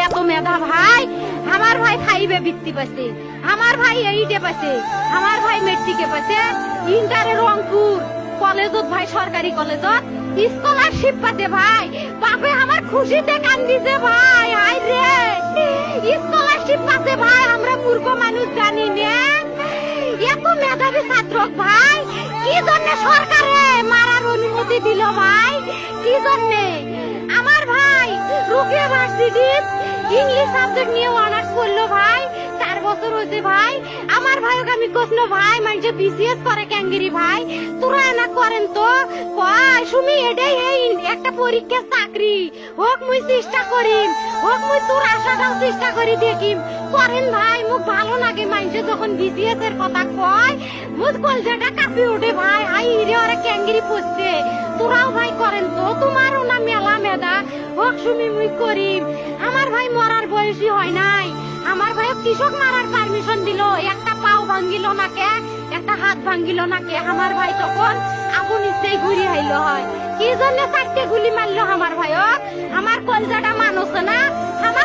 এত মেধা ভাই, আমার ভাই ফাইভে বৃত্তি পাইছে, আমার ভাই এইটে পাইছে, আমার ভাই মেট্রিকে পাইছে, ইন্টারে রংপুর কলেজত ভাই, সরকারি কলেজত স্কলারশিপ পাতে ভাই। বাপে আমার খুশিতে কান্দিছে ভাই, হাই রে স্কলারশিপ পাতে ভাই। আমরা মূর্খ মানুষ জানি না এত মেধাবী ছাত্র ভাই কি জন্য সরকারে মারার অনুমতি দিল ভাই, কি জন্য? আমার ভাই রুকিয়া ভার্সিটির ইংলিশ সাবজেক্ট নিয়ে অনার্স করলো ভাই, 4 বছর হয়েছে ভাই। আমার ভাইকে আমি কইল ভাই মানে বিসিএস করে ক্যাঙ্গিরি ভাই, তোরা না করেন তো কয় সুমি এটাই এই একটা পরীক্ষা চাকরি হোক, মুই চেষ্টা করিম, হোক মুই তোর আশাটাও চেষ্টা করি দেখিম, করেন ভাই। মুখ ভালো লাগে মানুষে যখন বিসিএস এর কথা কয়, মুখ কলজাটা কাঁপি ওঠে ভাই, হাই রে ওরা ক্যাঙ্গিরি পড়ছে। তোরাও ভাই করেন তো, তোমারও না মেলা মেধা, হোক সুমি মুই করিম। আমার ভাই মরার বয়সী হয় নাই, আমার ভাই কৃষক মারার পারমিশন দিল, একটা পাও ভাঙ্গিল না কে, একটা হাত ভাঙ্গিল না কে। আমার ভাই তখন আপন ইচ্ছেই ঘুরি আইলো হয়, কি জন্য 4টে গুলি মারলো আমার ভাই। আমার কলজাটা মানুষ না।